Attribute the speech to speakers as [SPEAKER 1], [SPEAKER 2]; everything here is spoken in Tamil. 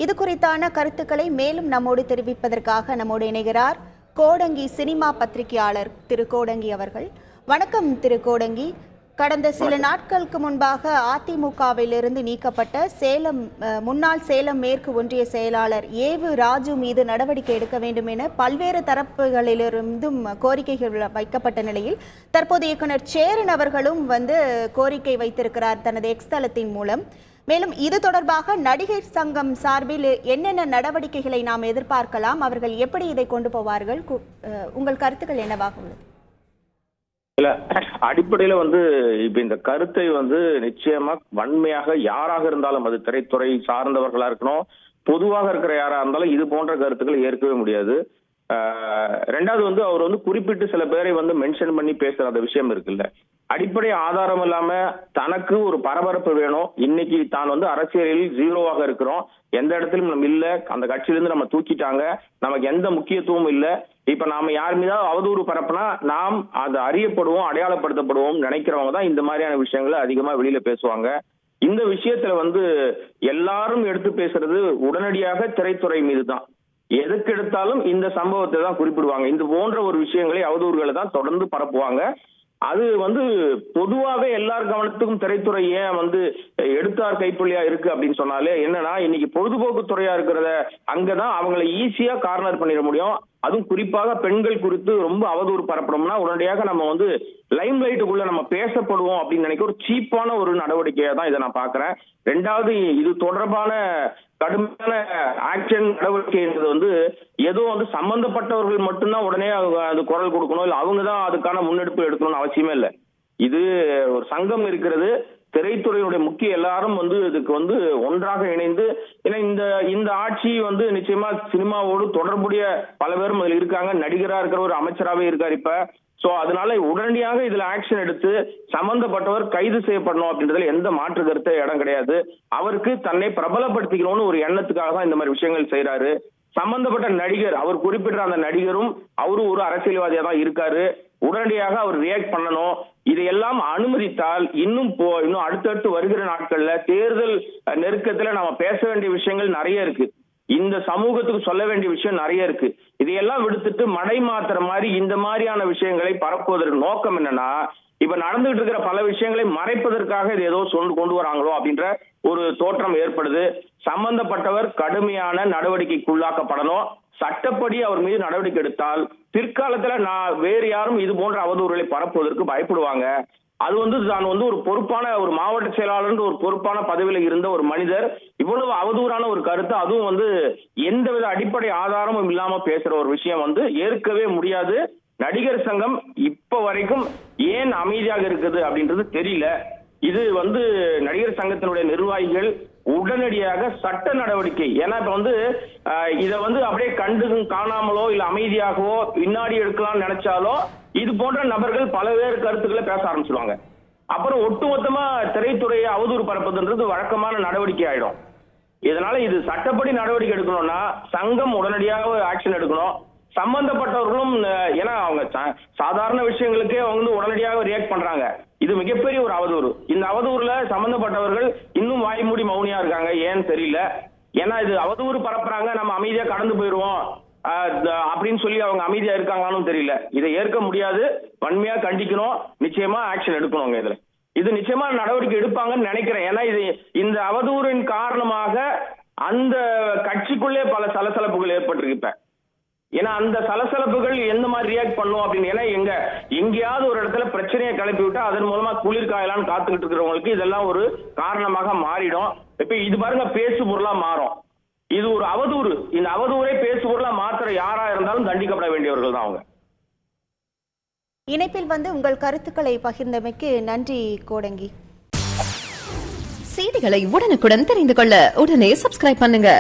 [SPEAKER 1] இது குறித்தான கருத்துக்களை மேலும் நம்மோடு தெரிவிப்பதற்காக நம்மோடு இணைகிறார் கோடங்கி சினிமா பத்திரிகையாளர் திரு கோடங்கி அவர்கள். வணக்கம் திரு கோடங்கி. கடந்த சில நாட்களுக்கு முன்பாக அதிமுகவிலிருந்து நீக்கப்பட்ட முன்னாள் சேலம் மேற்கு ஒன்றிய செயலாளர் ஏவு ராஜு மீது நடவடிக்கை எடுக்க வேண்டும் என பல்வேறு தரப்புகளிலிருந்தும் கோரிக்கைகள் வைக்கப்பட்ட நிலையில் தற்போது இயக்குனர் சேரன் அவர்களும் கோரிக்கை வைத்திருக்கிறார் தனது எக்ஸ் தளத்தின் மூலம். மேலும் இது தொடர்பாக நடிகர் சங்கம் சார்பில் என்னென்ன நடவடிக்கைகளை நாம் எதிர்பார்க்கலாம், அவர்கள் எப்படி இதை கொண்டு போவார்கள், உங்கள் கருத்துக்கள் என்னவாக உள்ளது?
[SPEAKER 2] இல்ல, அடிப்படையில இப்ப இந்த கருத்தை நிச்சயமா வன்மையாக யாராக இருந்தாலும், அது திரைத்துறை சார்ந்தவர்களா இருக்கணும், பொதுவாக இருக்கிற யாரா இருந்தாலும் இது போன்ற கருத்துக்களை ஏற்கவே முடியாது. ரெண்டாவது அவர் குறிப்பிட்டு சில பேரை மென்ஷன் பண்ணி பேசுற அந்த விஷயம் இருக்குல்ல, அடிப்படை ஆதாரம் இல்லாம தனக்கு ஒரு பரபரப்பு வேணும். இன்னைக்கு தான் அரசியலில் ஜீரோவாக இருக்கிறோம், எந்த இடத்திலும் நம்ம இல்ல, அந்த கட்சியிலிருந்து நம்ம தூக்கிட்டாங்க, நமக்கு எந்த முக்கியத்துவமும் இல்ல, இப்ப நாம யார் மீதாவது அவதூறு பரப்புனா நாம் அது அறியப்படுவோம், அடையாளப்படுத்தப்படுவோம் நினைக்கிறவங்க தான் இந்த மாதிரியான விஷயங்களை அதிகமா வெளியில பேசுவாங்க. இந்த விஷயத்துல எல்லாரும் எடுத்து பேசுறது உடனடியாக திரைத்துறை மீது தான். எதுக்கு எடுத்தாலும் இந்த சம்பவத்தை தான் குறிப்பிடுவாங்க. இந்த போன்ற ஒரு விஷயங்களை, அவதூறுகளை தான் தொடர்ந்து பரப்புவாங்க. அது பொதுவாகவே எல்லார் கவனத்துக்கும் திரைத்துறை ஏன் எடுத்தார் கைப்பொழியா இருக்கு அப்படின்னு சொன்னாலே என்னன்னா, இன்னைக்கு பொழுதுபோக்கு துறையா இருக்கிறத அங்கதான் அவங்களை ஈஸியா கார்னர் பண்ணிட முடியும். அதுவும் குறிப்பாக பெண்கள் குறித்து ரொம்ப அவதூறு பரப்பணும்னா உடனடியாக நம்ம லைம் லைட்டுக்குள்ள நம்ம பேசப்படுவோம் அப்படின்னு நினைக்க ஒரு சீப்பான ஒரு நடவடிக்கையா தான் இதை நான் பாக்குறேன். ரெண்டாவது, இது தொடர்பான கடுமையான ஆக்ஷன் நடவடிக்கை என்பது ஏதோ சம்பந்தப்பட்டவர்கள் மட்டும்தான் உடனே அது குரல் கொடுக்கணும், இல்ல அவங்கதான் அதுக்கான முன்னெடுப்பு எடுக்கணும்னு அவசியமே இல்லை. இது ஒரு சங்கம் இருக்கிறது, திரைத்துறையினுடைய முக்கிய எல்லாரும் இதுக்கு ஒன்றாக இணைந்து, ஏன்னா இந்த ஆட்சி நிச்சயமா சினிமாவோடு தொடர்புடைய பல பேரும் அதில் இருக்காங்க. நடிகரா இருக்கிற ஒரு அமைச்சராகவே இருக்காரு இப்ப. சோ அதனால உடனடியாக இதுல ஆக்ஷன் எடுத்து சம்பந்தப்பட்டவர் கைது செய்யப்படணும் அப்படின்றதுல எந்த மாற்று கருத்து இடம் கிடையாது. அவருக்கு தன்னை பிரபலப்படுத்திக்கணும்னு ஒரு எண்ணத்துக்காக தான் இந்த மாதிரி விஷயங்கள் செய்யறாரு. சம்பந்தப்பட்ட நடிகர், அவர் குறிப்பிட்ட அந்த நடிகரும் அவரும் ஒரு அரசியல்வாதியா தான் இருக்காரு. உடனடியாக அவர் ரியாக்ட் பண்ணணும். இதையெல்லாம் அனுமதித்தால் இன்னும் அடுத்தடுத்து வருகிற நாட்கள்ல தேர்தல் நெருக்கத்துல நாம பேச வேண்டிய விஷயங்கள் நிறைய இருக்கு, இந்த சமூகத்துக்கு சொல்ல வேண்டிய விஷயம் நிறைய இருக்கு. இதையெல்லாம் விடுத்துட்டு மடை மாத்துற மாதிரி இந்த மாதிரியான விஷயங்களை பரப்புவதற்கு நோக்கம் என்னன்னா, இப்ப நடந்துகிட்டு இருக்கிற பல விஷயங்களை மறைப்பதற்காக இது ஏதோ கொண்டு வராங்களோ அப்படின்ற ஒரு தோற்றம் ஏற்படுது. சம்பந்தப்பட்டவர் கடுமையான நடவடிக்கைக்குள்ளாக்கப்படணும். சட்டப்படி அவர் மீது நடவடிக்கை எடுத்தால் பிற்காலத்துல வேறு யாரும் இது போன்ற அவதூறுகளை பரப்புவதற்கு பயப்படுவாங்க. அது தான் ஒரு பொறுப்பான ஒரு மாவட்ட செயலாளர், ஒரு பொறுப்பான பதவியில இருந்த ஒரு மனிதர் இவ்வளவு அவதூறான ஒரு கருத்து, அதுவும் எந்தவித அடிப்படை ஆதாரமும் இல்லாம பேசுற ஒரு விஷயம் ஏற்கவே முடியாது. நடிகர் சங்கம் இப்ப வரைக்கும் ஏன் அமைதியாக இருக்குது அப்படின்றது தெரியல. இது நடிகர் சங்கத்தினுடைய நிர்வாகிகள் உடனடியாக சட்ட நடவடிக்கை, ஏன்னா இப்ப இத அப்படியே கண்டு காணாமலோ இல்ல அமைதியாகவோ பின்னாடி எடுக்கலாம்னு நினைச்சாலோ இது போன்ற நபர்கள் பல்வேறு கருத்துக்களை பேச ஆரம்பிச்சிருவாங்க. அப்புறம் ஒட்டுமொத்தமா திரைத்துறையை அவதூறு பரப்புதுன்றது வழக்கமான நடவடிக்கை ஆயிடும். இதனால இது சட்டப்படி நடவடிக்கை எடுக்கணும்னா சங்கம் உடனடியாக ஆக்ஷன் எடுக்கணும். சம்பந்தப்பட்டவர்களும், ஏன்னா அவங்க சாதாரண விஷயங்களுக்கே உடனடியாக ரியாக்ட் பண்றாங்க. இது மிகப்பெரிய ஒரு அவதூறு. இந்த அவதூறுல சம்பந்தப்பட்டவர்கள் இன்னும் வாய் மூடி மௌனியா இருக்காங்க, ஏன்னு தெரியல. ஏன்னா இது அவதூறு பரப்புறாங்க, நம்ம அமைதியா கடந்து போயிடுவோம் அப்படின்னு சொல்லி அவங்க அமைதியா இருக்காங்களான்னு தெரியல. இதை ஏற்க முடியாது, வன்மையா கண்டிக்கணும், நிச்சயமா ஆக்ஷன் எடுக்கணும். இது நிச்சயமா நடவடிக்கை எடுப்பாங்கன்னு நினைக்கிறேன். ஏன்னா இந்த அவதூறின் காரணமாக அந்த கட்சிக்குள்ளே பல சலசலப்புகள் ஏற்பட்டிருக்கு இப்ப. ஏன்னா அந்த சலசலப்புகள் எந்த மாதிரி ரியாக்ட் பண்ணும் அப்படின்னு, ஏன்னா எங்கேயாவது ஒரு இடத்துல பிரச்சனையை கிளப்பி விட்டா அதன் மூலமா குளிர்காயலான்னு காத்துக்கிட்டு இருக்கிறவங்களுக்கு இதெல்லாம் ஒரு காரணமாக மாறிடும். இப்ப இது பாருங்க, பேசு பொருளா மாறும். இது ஒரு அவதூறு. இந்த அவதூறை பேசு பொருளா மாத்திர யாரா இருந்தாலும் தண்டிக்கப்பட வேண்டியவர்கள் தான் அவங்க.
[SPEAKER 1] இணைப்பில் உங்கள் கருத்துக்களை பகிர்ந்தமைக்கு நன்றி கோடங்கி.
[SPEAKER 3] செய்திகளை உடனுக்குடன் தெரிந்து கொள்ள உடனே சப்ஸ்கிரைப் பண்ணுங்க.